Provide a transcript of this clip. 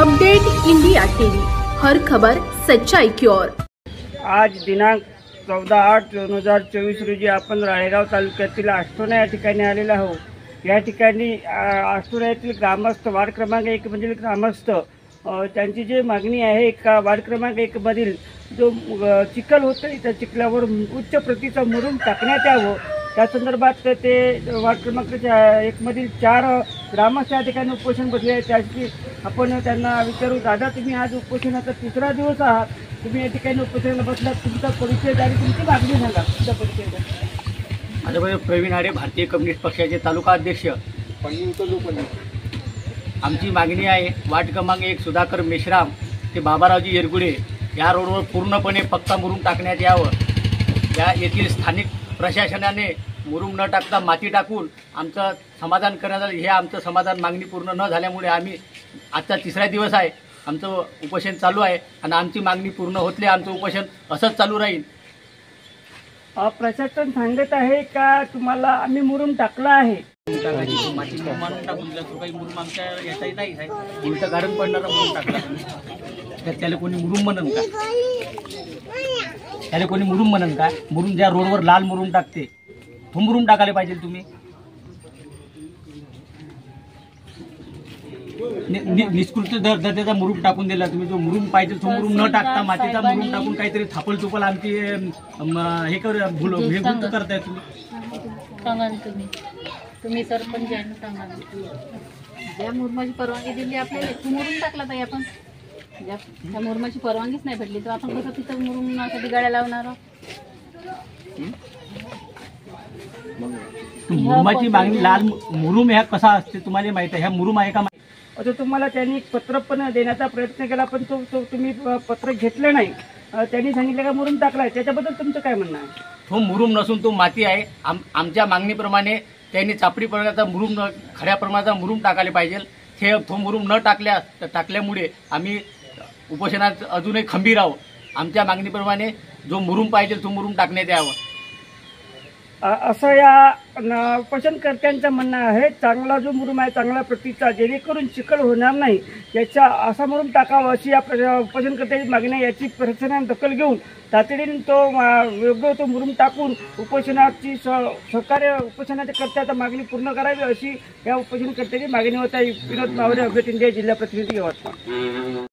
Update India TV, हर खबर सच्चाई की ओर। आज दिनांक 14/8/2024 रोजी आपण राळेगाव तालुक्यातील आष्टोना या ठिकाणी आलेलो आहोत। या ठिकाणी आष्टोना येथील ग्रामस्थ वार्ड क्रमांक 1 मधील ग्रामस्थ त्यांची जी मागणी आहे का वार्ड क्रमांक 1 मधील जो चिखल होतं त्या चिखलावर उच्च प्रतीचा मुरुम टाकण्यात यावं, त्या संदर्भात ते वार्ड क्रमांक 1 मधील 4 ग्रामस्थ या ठिकाणी उपोषण बसले आहेत। त्याची आपण त्यांना विचारू, दादा तुम्ही आज उपोषणाचा 3रा दिवस आहात, तुम्ही या ठिकाणी उपोषणाला बसलात, तुमचा परिचय आणि तुमची मागणी सांगा। तुमचा परिचय द्या। माझ्याबरोबर प्रवीण आडे, भारतीय कम्युनिस्ट पक्षाचे तालुका अध्यक्ष। आमची मागणी आहे वार्ड क्रमांक 1 सुधाकर मेश्राम ते बाबारावजी येरगुडे या रोडवर पूर्णपणे पक्का मुरुम टाकण्यात यावं। या येथील स्थानिक प्रशासनाने मुरुम न टाकता माती टाकून आमचं समाधान करण्यात आलं। हे आमचं समाधान मागणी पूर्ण न झाल्यामुळे आम्ही आजचा 3रा दिवस आहे, आमचं उपोषण चालू आहे आणि आमची मागणी पूर्ण होतली, आमचं उपोषण असंच चालू राहील। प्रशासन सांगत आहे का तुम्हाला आम्ही मुरुम टाकला आहे? माती मारून टाकून दिला तो काही मुरुम आमच्या याचाही नाही आहे, उलटं गाडून पडणारा मुरुम टाकला तर त्याला कोणी मुरुम म्हणन का? त्याला कोणी मुरुम म्हणन का? मुरुम ज्या रोडवर लाल मुरुम टाकते तो मुरुम टाकायला पाहिजे तुम्ही। निष्कृत दर्जाचा मुरुम टाकून दिला तुम्ही, जो मुरुम पाहिजे तो मुरुम न टाकता मातीचा मुरुम टाकून काहीतरी थापल चुपल आमची हे करताय तुम्ही। सांगा तुम्ही सरपंच आहे, सांगा ज्या मुरुमाची परवानगी दिली आपल्याला तो मुरुम टाकला ताई आपण। त्या मुरुमाची परवानगीच नाही भेटली तर आपण कसं तिथं मुरुमासाठी गाड्या लावणार? मुरुमाची मागणी लाल मुरुम ह्या कसा असते तुम्हाला माहिती आहे? ह्या मुरुम आहे का? आता तुम्हाला त्यांनी एक पत्र पण देण्याचा प्रयत्न केला पण तो तुम्ही पत्र घेतलं नाही, त्यांनी सांगितलं का मुरुम टाकलाय, त्याच्याबद्दल तुमचं काय म्हणणं आहे? तो मुरुम नसून तो माती आहे। आमच्या मागणीप्रमाणे त्यांनी चापडी प्रमाणाचा मुरुम खऱ्या प्रमाणाचा मुरुम टाकायला पाहिजे। तो मुरुम न टाकल्यामुळे आम्ही उपोषणात अजूनही खंबीर आहोत। आमच्या मागणीप्रमाणे जो मुरुम पाहिजे तो मुरुम टाकण्यात यावं असं या उपोषणकर्त्यांचं म्हणणं आहे। चांगला जो मुरुम आहे चांगल्या प्रतीचा, जेणेकरून चिखल होणार नाही याचा असा मुरुम टाकावा अशी या उपोषणकर्त्यांची मागणी आहे। याची प्रशासनाने दखल घेऊन तातडीने तो योग्य तो मुरुम टाकून उपोषणाची सहकार्य उपोषणाच्या कर्त्याची मागणी पूर्ण करावी अशी या उपोषणकर्त्याची मागणी होत आहे। विनोद मावरे, अपडेट इंडिया, जिल्हा प्रतिनिधी यवतमाळ।